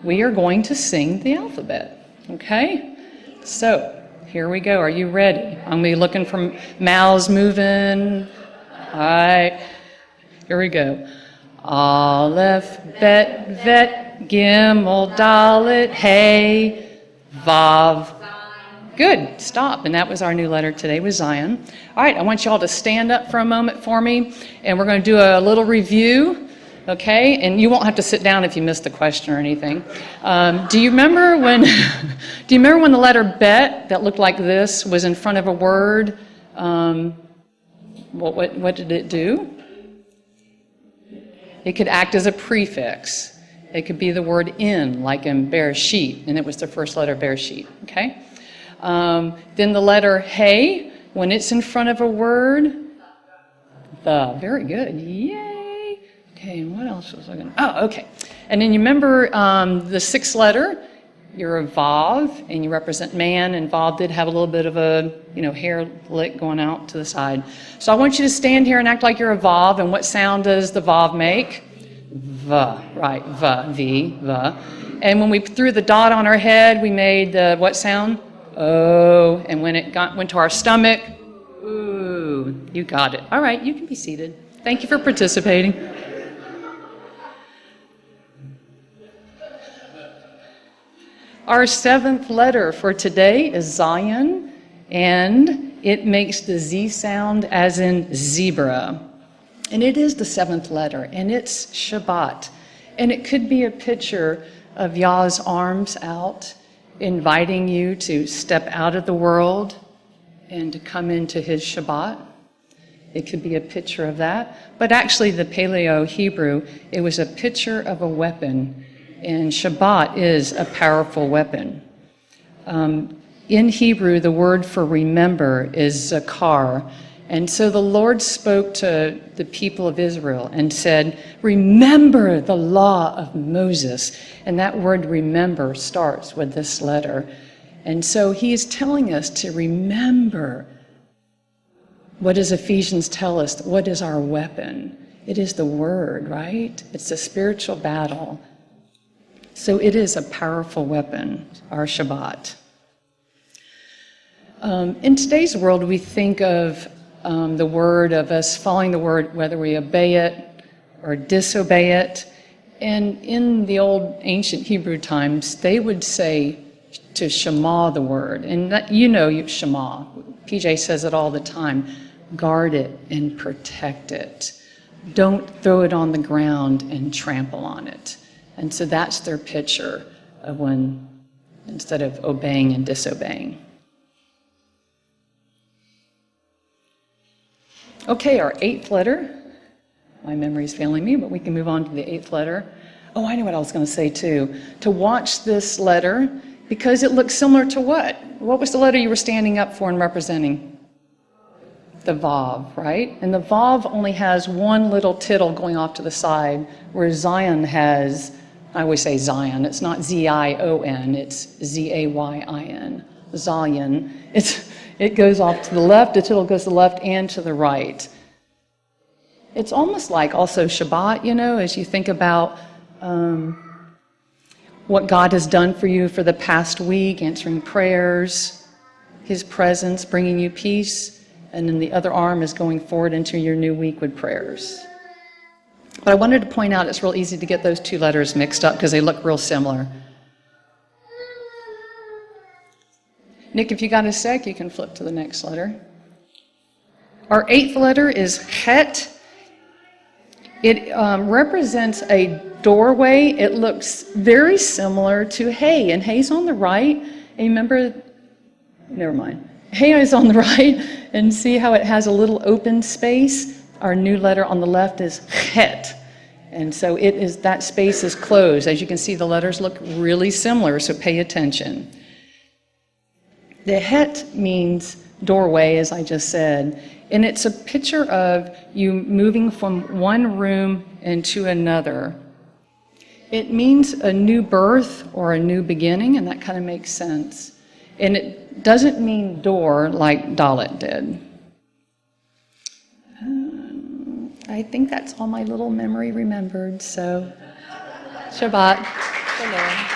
we are going to sing the alphabet, okay? So, here we go. Are you ready? I'm going to be looking for mouths moving. All right. Here we go. Aleph, Bet, Vet, Gimel, Dalet, Hey, Vav. Good. Stop. And that was our new letter today, was Zion. All right. I want you all to stand up for a moment for me, and we're going to do a little review. Okay, and you won't have to sit down if you missed the question or anything. Do you remember when? Do you remember when the letter Bet that looked like this was in front of a word? What did it do? It could act as a prefix. It could be the word in, like in Bereshit, and it was the first letter Bereshit. Okay. Then the letter Hey, when it's in front of a word, the. Very good. Yay. Okay, and what else was I going to... Oh, okay. And then you remember the sixth letter, you're a Vav, and you represent man, and Vav did have a little bit of a, hair lick going out to the side. So I want you to stand here and act like you're a Vav, and what sound does the Vav make? V, right, V, V. And when we threw the dot on our head, we made the what sound? O, and when it went to our stomach, ooh, you got it. All right, you can be seated. Thank you for participating. Our seventh letter for today is Zion, and it makes the Z sound as in zebra. And it is the seventh letter, and it's Shabbat. And it could be a picture of Yah's arms out, inviting you to step out of the world and to come into his Shabbat. It could be a picture of that. But actually, the Paleo Hebrew, it was a picture of a weapon. And Shabbat is a powerful weapon. In Hebrew, the word for remember is zakar. And so the Lord spoke to the people of Israel and said, remember the law of Moses. And that word remember starts with this letter. And so he is telling us to remember. What does Ephesians tell us? What is our weapon? It is the word, right? It's a spiritual battle. So it is a powerful weapon, our Shabbat. In today's world, we think of the word, of us following the word, whether we obey it or disobey it. And in the old ancient Hebrew times, they would say to Shema the word. And that, Shema. PJ says it all the time. Guard it and protect it. Don't throw it on the ground and trample on it. And so that's their picture of when, instead of obeying and disobeying. Okay, our eighth letter. My memory's failing me, but we can move on to the eighth letter. Oh, I know what I was going to say too. To watch this letter, because it looks similar to what? What was the letter you were standing up for and representing? The Vav, right? And the Vav only has one little tittle going off to the side, whereas Zion has, I always say Zion, it's not Z-I-O-N, it's Z-A-Y-I-N, Zion. It goes off to the left, the tittle goes to the left and to the right. It's almost like also Shabbat, as you think about what God has done for you for the past week, answering prayers, his presence, bringing you peace. And then the other arm is going forward into your new week with prayers. But I wanted to point out it's real easy to get those two letters mixed up because they look real similar. Nick, if you got a sec, you can flip to the next letter. Our eighth letter is Het. It represents a doorway. It looks very similar to Hey, and Hey's on the right. And remember, never mind. Hey is on the right, and see how it has a little open space? Our new letter on the left is Het. And so that space is closed. As you can see, the letters look really similar, so pay attention. The Het means doorway, as I just said, and it's a picture of you moving from one room into another. It means a new birth or a new beginning, and that kind of makes sense. And it doesn't mean door like Dalet did. I think that's all my little memory remembered, so Shabbat. Shalom.